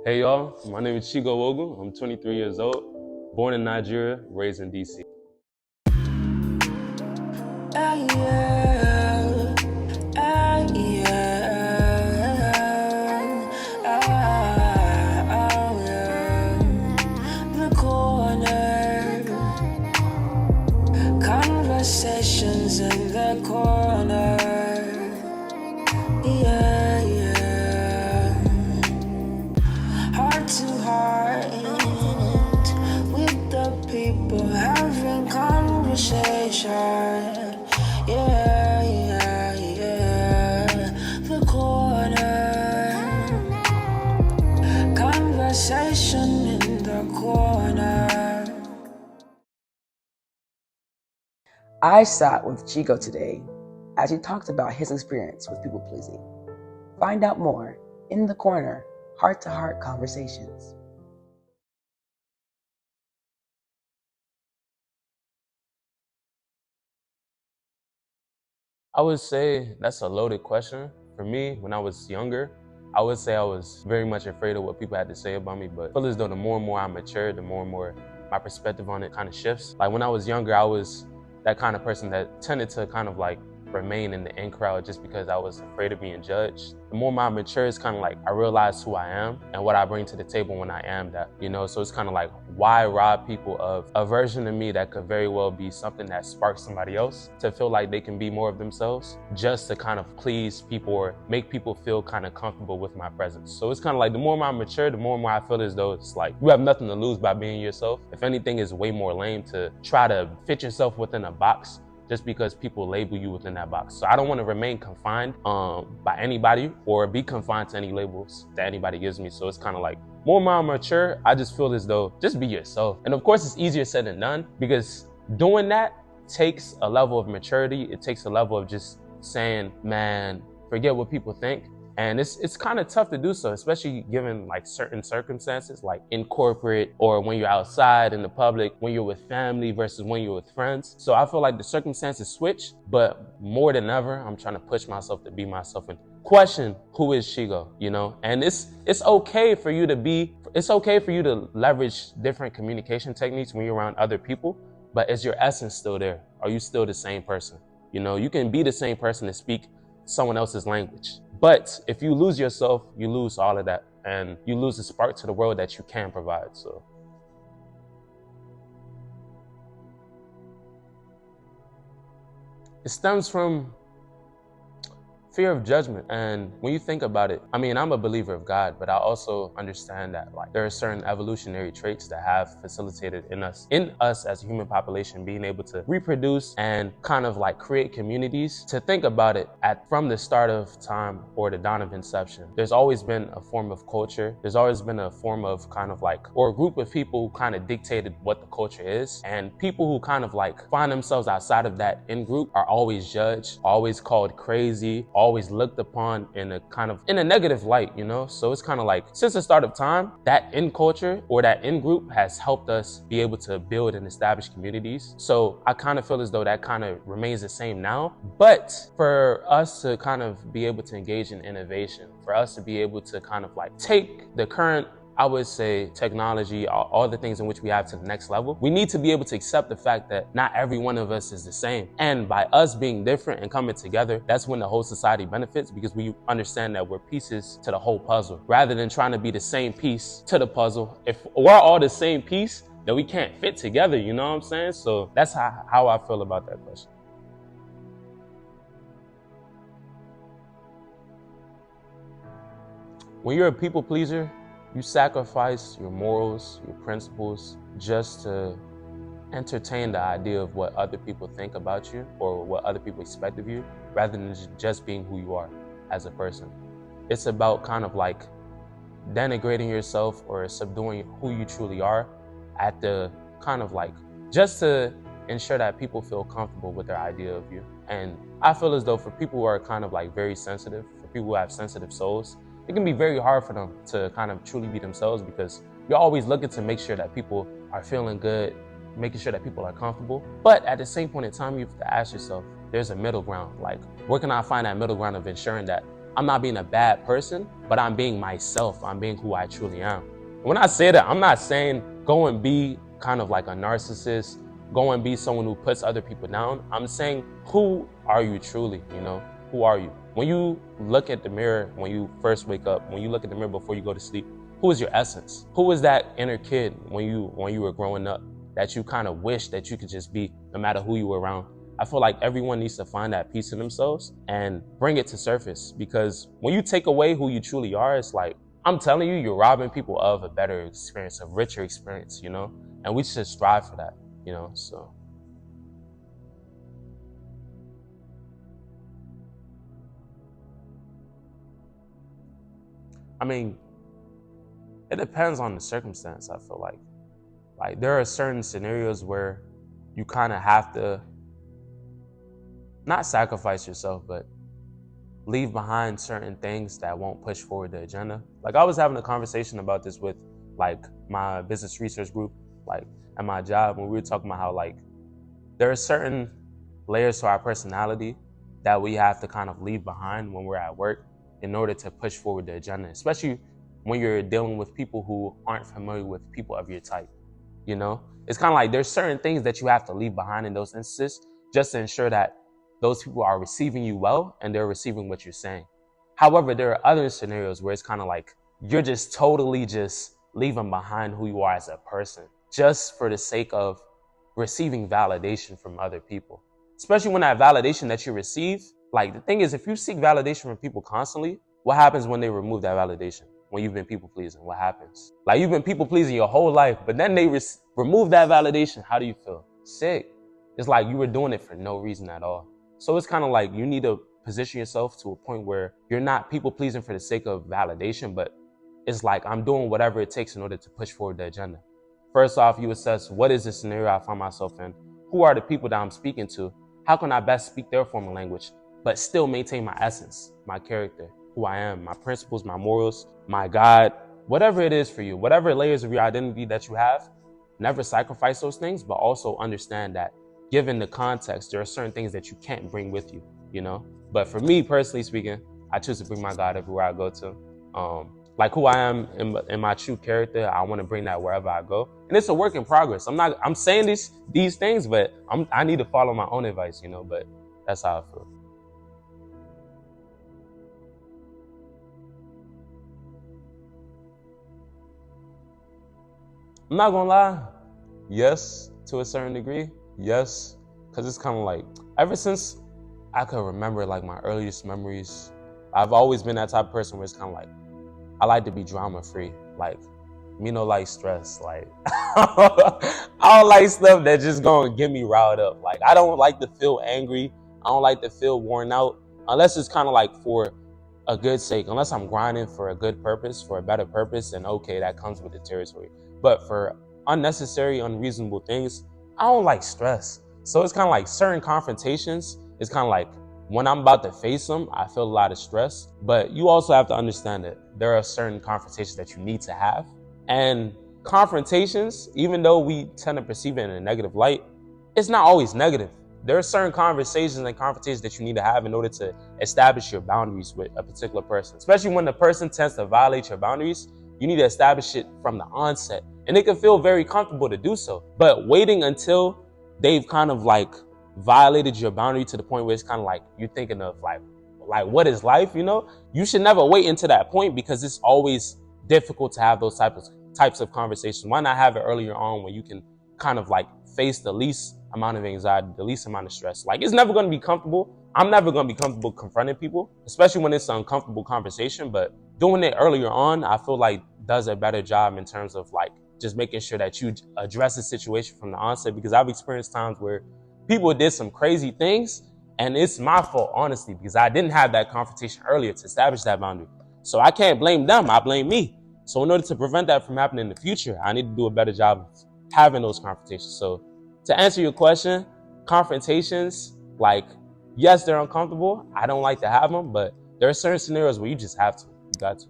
Hey y'all, my name is Chigo Nwogu. I'm 23 years old, born in Nigeria, raised in DC. The corner, conversations in the corner. Yeah, yeah. Heart to heart with the people having conversation. Yeah, yeah, yeah. The corner, conversation in the corner. I sat with Chigo today as he talked about his experience with people pleasing. Find out more in the corner, heart to heart conversations. I would say that's a loaded question. For me, when I was younger, I would say I was very much afraid of what people had to say about me, but I feel as though the more and more I mature, the more and more my perspective on it kind of shifts. Like when I was younger, I was that kind of person that tended to kind of like remain in the in crowd just because I was afraid of being judged. The more I mature, it's kind of like I realize who I am and what I bring to the table when I am that, so it's kind of like, why rob people of a version of me that could very well be something that sparks somebody else to feel like they can be more of themselves just to kind of please people or make people feel kind of comfortable with my presence. So it's kind of like the more I mature, the more and more I feel as though it's like you have nothing to lose by being yourself. If anything, it's way more lame to try to fit yourself within a box just because people label you within that box. So I don't want to remain confined by anybody or be confined to any labels that anybody gives me. So it's kind of like, more and more mature, I just feel as though just be yourself. And of course, it's easier said than done because doing that takes a level of maturity. It takes a level of just saying, man, forget what people think. And it's kind of tough to do so, especially given like certain circumstances, like in corporate or when you're outside in the public, when you're with family versus when you're with friends. So I feel like the circumstances switch, but more than ever, I'm trying to push myself to be myself and question who is Chigo, And it's okay for you to leverage different communication techniques when you're around other people, but is your essence still there? Are you still the same person? You can be the same person and speak someone else's language. But if you lose yourself, you lose all of that and you lose the spark to the world that you can provide. So it stems from fear of judgment. And when you think about it, I'm a believer of God, but I also understand that like there are certain evolutionary traits that have facilitated in us as a human population being able to reproduce and kind of like create communities. To think about it, from the start of time or the dawn of inception, there's always been a form of culture. There's always been a form of kind of like, or a group of people who kind of dictated what the culture is. And people who kind of like find themselves outside of that in group are always judged, always called crazy, always looked upon in a negative light, So it's kind of like, since the start of time, that in culture or that in group has helped us be able to build and establish communities. So I kind of feel as though that kind of remains the same now. But for us to kind of be able to engage in innovation, for us to be able to kind of like take the current, I would say, technology, all the things in which we have to the next level, we need to be able to accept the fact that not every one of us is the same. And by us being different and coming together, that's when the whole society benefits, because we understand that we're pieces to the whole puzzle, rather than trying to be the same piece to the puzzle. If we're all the same piece, then we can't fit together, you know what I'm saying? So that's how I feel about that question. When you're a people pleaser, you sacrifice your morals, your principles, just to entertain the idea of what other people think about you or what other people expect of you, rather than just being who you are as a person. It's about kind of like denigrating yourself or subduing who you truly are at the kind of like, just to ensure that people feel comfortable with their idea of you. And I feel as though for people who are kind of like very sensitive, for people who have sensitive souls, it can be very hard for them to kind of truly be themselves, because you're always looking to make sure that people are feeling good, making sure that people are comfortable. But at the same point in time, you have to ask yourself, there's a middle ground. Like, where can I find that middle ground of ensuring that I'm not being a bad person, but I'm being myself. I'm being who I truly am. When I say that, I'm not saying go and be kind of like a narcissist, go and be someone who puts other people down. I'm saying, who are you truly, Who are you? When you look at the mirror, when you first wake up, when you look at the mirror before you go to sleep, who is your essence? Who is that inner kid when you were growing up that you kind of wish that you could just be no matter who you were around? I feel like everyone needs to find that piece in themselves and bring it to surface, because when you take away who you truly are, it's like, I'm telling you, you're robbing people of a better experience, a richer experience, and we should strive for that, so. I mean, it depends on the circumstance, I feel like. Like, there are certain scenarios where you kind of have to not sacrifice yourself, but leave behind certain things that won't push forward the agenda. Like, I was having a conversation about this with like my business research group, like at my job, when we were talking about how like there are certain layers to our personality that we have to kind of leave behind when we're at work in order to push forward the agenda, especially when you're dealing with people who aren't familiar with people of your type. It's kind of like there's certain things that you have to leave behind in those instances just to ensure that those people are receiving you well and they're receiving what you're saying. However, there are other scenarios where it's kind of like you're just totally just leaving behind who you are as a person just for the sake of receiving validation from other people. Especially when that validation that you receive, like the thing is, if you seek validation from people constantly, what happens when they remove that validation? When you've been people pleasing, what happens? Like, you've been people pleasing your whole life, but then they remove that validation. How do you feel? Sick. It's like you were doing it for no reason at all. So it's kind of like you need to position yourself to a point where you're not people pleasing for the sake of validation, but it's like I'm doing whatever it takes in order to push forward the agenda. First off, you assess, what is the scenario I find myself in? Who are the people that I'm speaking to? How can I best speak their form of language, but still maintain my essence, my character, who I am, my principles, my morals, my God, whatever it is for you, whatever layers of your identity that you have, never sacrifice those things, but also understand that given the context, there are certain things that you can't bring with you, But for me, personally speaking, I choose to bring my God everywhere I go to. Like who I am in my true character, I want to bring that wherever I go. And it's a work in progress. I'm saying these things, but I need to follow my own advice, but that's how I feel. I'm not gonna lie, yes, to a certain degree, yes, because it's kind of like, ever since I could remember like my earliest memories, I've always been that type of person where it's kind of like, I like to be drama free, like, me no like stress, like, I don't like stuff that just gonna get me riled up. Like, I don't like to feel angry, I don't like to feel worn out, unless it's kind of like for a good sake, unless I'm grinding for a good purpose, for a better purpose, and okay, that comes with the territory. But for unnecessary, unreasonable things, I don't like stress. So it's kind of like certain confrontations, it's kind of like when I'm about to face them, I feel a lot of stress. But you also have to understand that there are certain confrontations that you need to have. And confrontations, even though we tend to perceive it in a negative light, it's not always negative. There are certain conversations and confrontations that you need to have in order to establish your boundaries with a particular person. Especially when the person tends to violate your boundaries, you need to establish it from the onset. And it can feel very comfortable to do so. But waiting until they've kind of like violated your boundary to the point where it's kind of like you're thinking of like what is life, You should never wait until that point, because it's always difficult to have those types of conversations. Why not have it earlier on when you can kind of like face the least amount of anxiety, the least amount of stress? Like, it's never going to be comfortable. I'm never going to be comfortable confronting people, especially when it's an uncomfortable conversation. But doing it earlier on, I feel like does a better job in terms of like just making sure that you address the situation from the onset. Because I've experienced times where people did some crazy things, and it's my fault, honestly, because I didn't have that confrontation earlier to establish that boundary. So I can't blame them, I blame me. So in order to prevent that from happening in the future, I need to do a better job of having those confrontations. So to answer your question, confrontations, like, yes, they're uncomfortable. I don't like to have them, but there are certain scenarios where you just have to. You got to.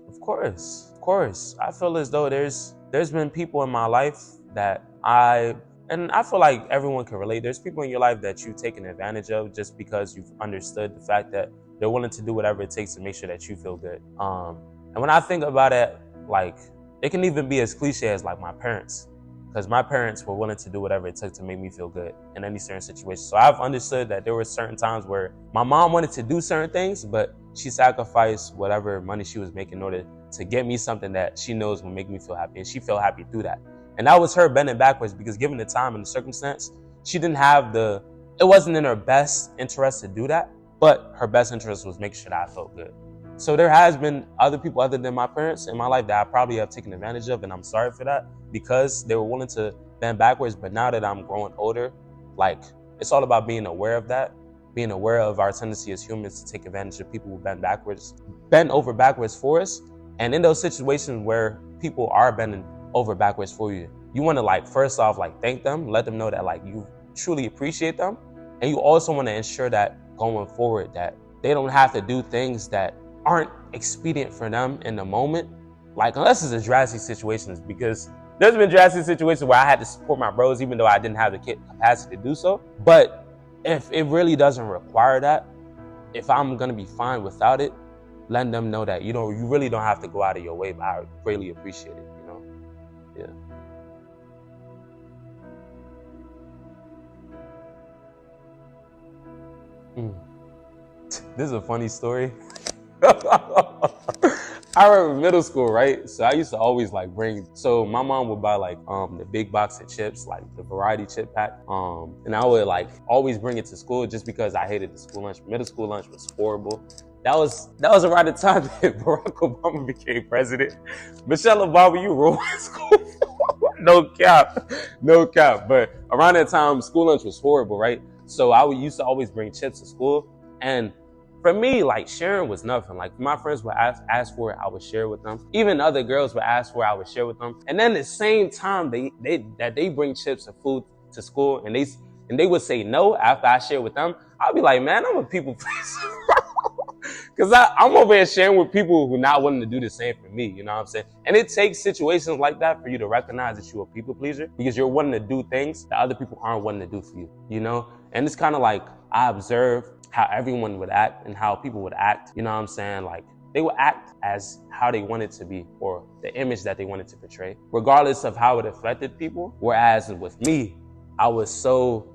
Of course. I feel as though there's been people in my life that I And I feel like everyone can relate. There's people in your life that you've taken advantage of just because you've understood the fact that they're willing to do whatever it takes to make sure that you feel good. And when I think about it, like, it can even be as cliche as like my parents, because my parents were willing to do whatever it took to make me feel good in any certain situation. So I've understood that there were certain times where my mom wanted to do certain things, but she sacrificed whatever money she was making in order to get me something that she knows will make me feel happy, and she felt happy through that. And that was her bending backwards, because given the time and the circumstance, she didn't have it wasn't in her best interest to do that, but her best interest was making sure that I felt good. So there has been other people other than my parents in my life that I probably have taken advantage of, and I'm sorry for that, because they were willing to bend backwards. But now that I'm growing older, like, it's all about being aware of that, being aware of our tendency as humans to take advantage of people who bend over backwards for us. And in those situations where people are bending over backwards for you, you want to, like, first off, like, thank them, let them know that, like, you truly appreciate them. And you also want to ensure that going forward that they don't have to do things that aren't expedient for them in the moment. Like, unless it's a drastic situations, because there's been drastic situations where I had to support my bros even though I didn't have the capacity to do so. But if it really doesn't require that, if I'm gonna be fine without it, letting them know that you really don't have to go out of your way, but I greatly appreciate it, Yeah. This is a funny story. I remember middle school, right? So I used to always so my mom would buy the big box of chips, like the variety chip pack. And I would always bring it to school just because I hated the school lunch. Middle school lunch was horrible. That was around the time that Barack Obama became president. Michelle Obama, you ruined school. No cap. But around that time, school lunch was horrible, right? So I used to always bring chips to school. And for me, sharing was nothing. My friends would ask for it, I would share with them. Even other girls would ask for it, I would share with them. And then the same time they bring chips and food to school, and they would say no after I share with them, I'd be like, man, I'm a people pleaser. Because I'm over here sharing with people who are not willing to do the same for me, you know what I'm saying? And it takes situations like that for you to recognize that you're a people pleaser, because you're wanting to do things that other people aren't wanting to do for you, And it's kind of like I observe how everyone would act and how people would act, you know what I'm saying? They would act as how they wanted to be, or the image that they wanted to portray, regardless of how it affected people. Whereas with me, I was so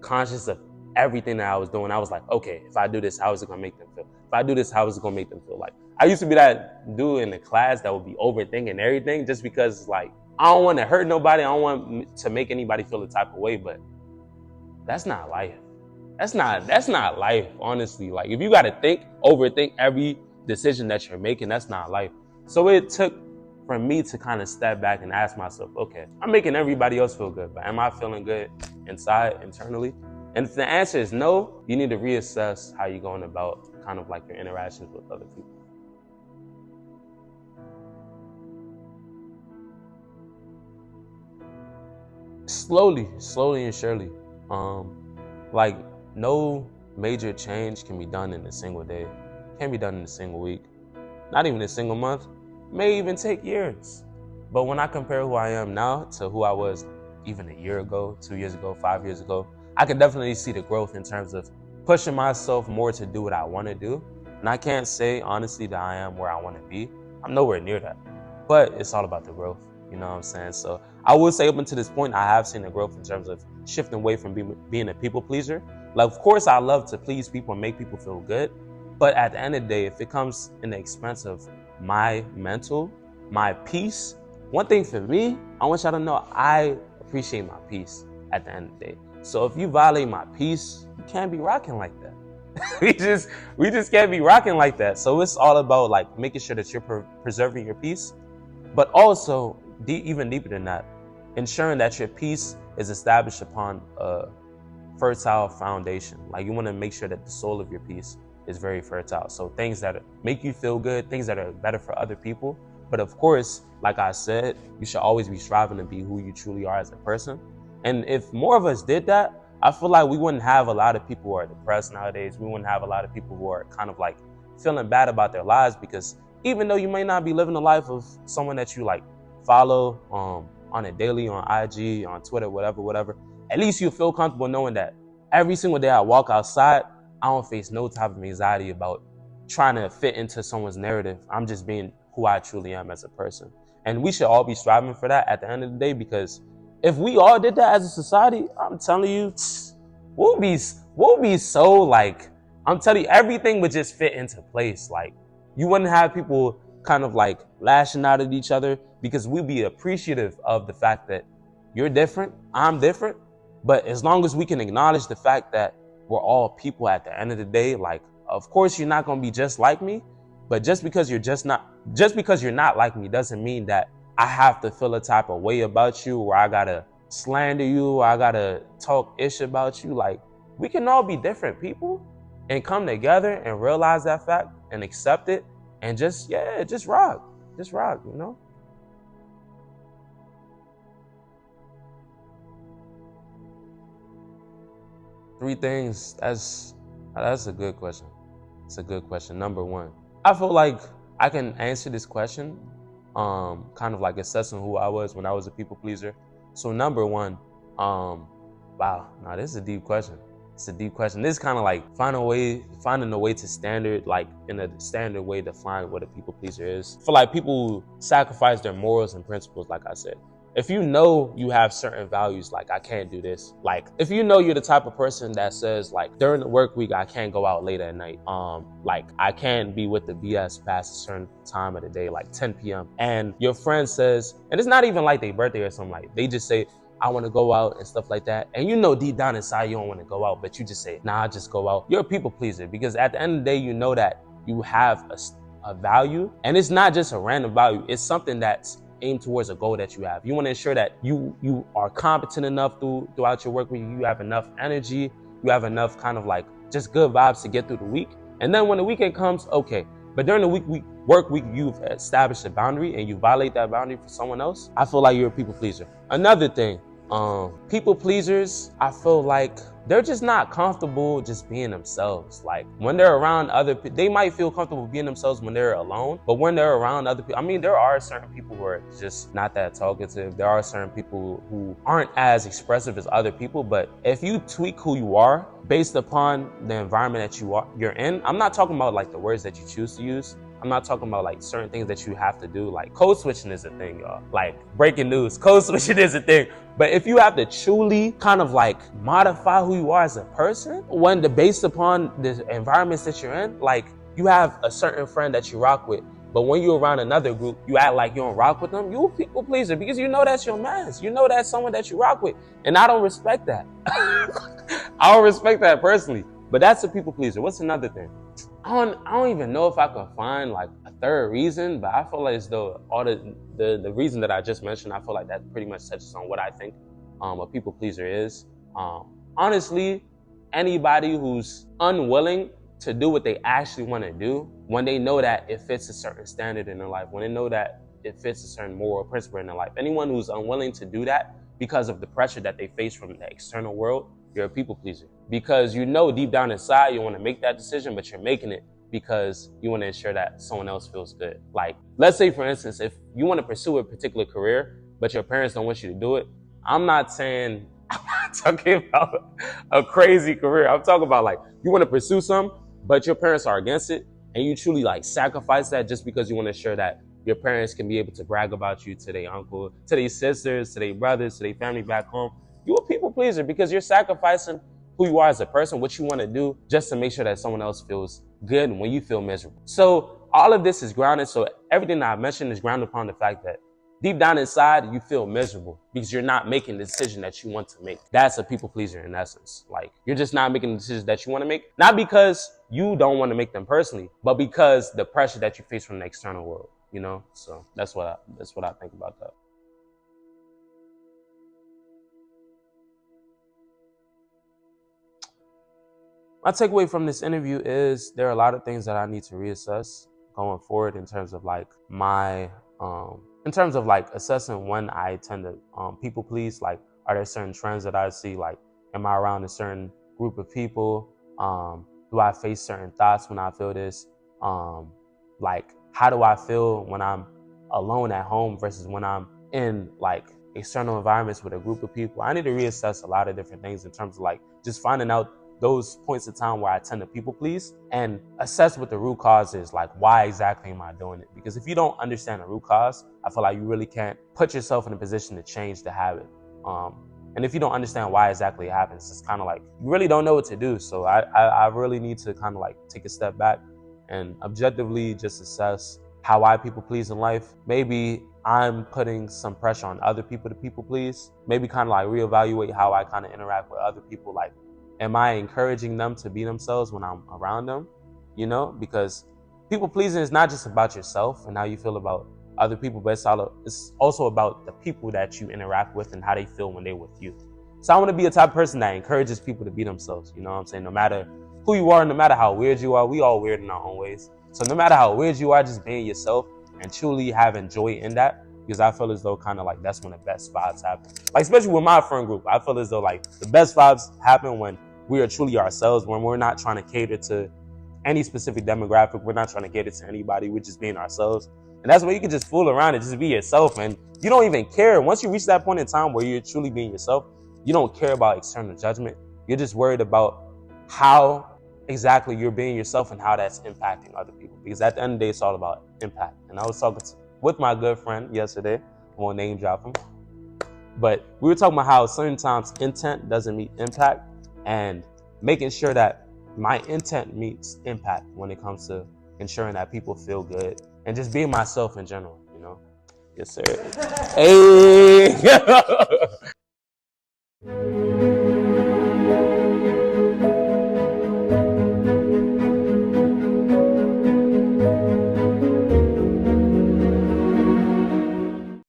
conscious of everything that I was doing. I was like, okay, if I do this, how is it gonna make them feel? If I do this, how is it gonna make them feel? I used to be that dude in the class that would be overthinking everything just because I don't want to hurt nobody. I don't want to make anybody feel the type of way, but that's not life. That's not life, honestly. If you gotta overthink every decision that you're making, that's not life. So it took for me to kind of step back and ask myself, okay, I'm making everybody else feel good, but am I feeling good inside, internally? And if the answer is no, you need to reassess how you're going about kind of your interactions with other people. Slowly and surely. No major change can be done in a single day, can't be done in a single week, not even a single month, may even take years. But when I compare who I am now to who I was even a year ago, 2 years ago, 5 years ago, I can definitely see the growth in terms of pushing myself more to do what I want to do. And I can't say honestly that I am where I want to be. I'm nowhere near that, but it's all about the growth. You know what I'm saying? So I would say up until this point, I have seen the growth in terms of shifting away from being a people pleaser. Of course, I love to please people and make people feel good. But at the end of the day, if it comes in the expense of my mental, my peace, one thing for me, I want y'all to know I appreciate my peace at the end of the day. So if you violate my peace, you can't be rocking like that. we just can't be rocking like that. So it's all about making sure that you're preserving your peace, but also even deeper than that, ensuring that your peace is established upon a fertile foundation. You want to make sure that the soul of your peace is very fertile. So things that make you feel good, things that are better for other people. But of course, like I said, you should always be striving to be who you truly are as a person. And if more of us did that, I feel like we wouldn't have a lot of people who are depressed nowadays. We wouldn't have a lot of people who are kind of feeling bad about their lives, because even though you may not be living the life of someone that you follow, on it daily on IG, on Twitter, whatever, at least you feel comfortable knowing that every single day I walk outside, I don't face no type of anxiety about trying to fit into someone's narrative. I'm just being who I truly am as a person. And we should all be striving for that at the end of the day, because if we all did that as a society, I'm telling you, we'll be so like, I'm telling you, everything would just fit into place. Like, you wouldn't have people kind of like lashing out at each other, because we'd be appreciative of the fact that you're different, I'm different. But as long as we can acknowledge the fact that we're all people at the end of the day, like, of course you're not gonna be just like me, but just because you're not like me doesn't mean that I have to feel a type of way about you, or I gotta slander you, or I gotta talk ish about you. Like, we can all be different people and come together and realize that fact and accept it and just rock, you know? Three things, that's a good question. It's a good question. Number one, I feel like I can answer this question, kind of like assessing who I was when I was a people pleaser. So number one, wow, now this is a deep question. It's a deep question. This is kind of like finding a way to standard, like in a standard way, define what a people pleaser is. I feel like people sacrifice their morals and principles, like I said. If you know you have certain values, like I can't do this, like if you know you're the type of person that says like during the work week I can't go out late at night, like I can't be with the BS past a certain time of the day, like 10 p.m. and your friend says, and it's not even like their birthday or something, like they just say, I want to go out and stuff like that, and you know deep down inside you don't want to go out, but you just say, nah, I'll just go out. You're a people pleaser, because at the end of the day you know that you have a value, and it's not just a random value, it's something that's aimed towards a goal that you have. You want to ensure that you are competent enough throughout your work week, you have enough energy, you have enough kind of like just good vibes to get through the week. And then when the weekend comes, okay. But during the work week, you've established a boundary and you violate that boundary for someone else, I feel like you're a people pleaser. Another thing, people pleasers, I feel like they're just not comfortable just being themselves. Like when they're around other people, they might feel comfortable being themselves when they're alone, but when they're around other people, I mean, there are certain people who are just not that talkative. There are certain people who aren't as expressive as other people, but if you tweak who you are based upon the environment that you're in, I'm not talking about like the words that you choose to use. I'm not talking about like certain things that you have to do. Like code switching is a thing, y'all. Like breaking news, code switching is a thing. But if you have to truly kind of like modify who you are as a person, based upon the environments that you're in, like you have a certain friend that you rock with, but when you're around another group, you act like you don't rock with them, you're a people pleaser, because you know that's your man. You know that's someone that you rock with. And I don't respect that. I don't respect that personally. But that's a people pleaser. What's another thing? I don't even know if I can find like a third reason, but I feel like as though all the reason that I just mentioned, I feel like that pretty much touches on what I think a people pleaser is. Honestly, anybody who's unwilling to do what they actually want to do, when they know that it fits a certain standard in their life, when they know that it fits a certain moral principle in their life, anyone who's unwilling to do that because of the pressure that they face from the external world, you're a people pleaser. Because you know deep down inside you want to make that decision, but you're making it because you want to ensure that someone else feels good. Like, let's say for instance, if you want to pursue a particular career, but your parents don't want you to do it, I'm not talking about a crazy career. I'm talking about like, you want to pursue something, but your parents are against it, and you truly like sacrifice that just because you want to ensure that your parents can be able to brag about you to their uncle, to their sisters, to their brothers, to their family back home. You're a people pleaser because you're sacrificing who you are as a person, what you want to do, just to make sure that someone else feels good when you feel miserable. So all of this is grounded. So everything that I mentioned is grounded upon the fact that deep down inside, you feel miserable because you're not making the decision that you want to make. That's a people pleaser in essence. Like, you're just not making the decisions that you want to make, not because you don't want to make them personally, but because the pressure that you face from the external world, you know? So that's what I think about that. My takeaway from this interview is there are a lot of things that I need to reassess going forward in terms of like assessing when I tend to people please. Like, are there certain trends that I see? Like, am I around a certain group of people? Do I face certain thoughts when I feel this? Like, how do I feel when I'm alone at home versus when I'm in like external environments with a group of people, I need to reassess a lot of different things in terms of like just finding out those points of time where I tend to people please and assess what the root cause is. Like, why exactly am I doing it? Because if you don't understand the root cause, I feel like you really can't put yourself in a position to change the habit. And if you don't understand why exactly it happens, it's kind of like you really don't know what to do. So I really need to kind of like take a step back and objectively just assess how I people please in life. Maybe I'm putting some pressure on other people to people please. Maybe kind of like reevaluate how I kind of interact with other people. Like, am I encouraging them to be themselves when I'm around them? You know, because people pleasing is not just about yourself and how you feel about other people, but it's also about the people that you interact with and how they feel when they're with you. So I want to be a type of person that encourages people to be themselves. You know what I'm saying? No matter who you are, no matter how weird you are, we all weird in our own ways. So no matter how weird you are, just being yourself and truly having joy in that, because I feel as though kind of like that's when the best vibes happen. Like, especially with my friend group, I feel as though like the best vibes happen when we are truly ourselves, when we're not trying to cater to any specific demographic. We're not trying to cater to anybody. We're just being ourselves. And that's where you can just fool around and just be yourself. And you don't even care. Once you reach that point in time where you're truly being yourself, you don't care about external judgment. You're just worried about how exactly you're being yourself and how that's impacting other people. Because at the end of the day, it's all about impact. And I was talking with my good friend yesterday. I won't name drop him. But we were talking about how certain times intent doesn't meet impact, and making sure that my intent meets impact when it comes to ensuring that people feel good and just being myself in general, you know? Yes, sir. Hey!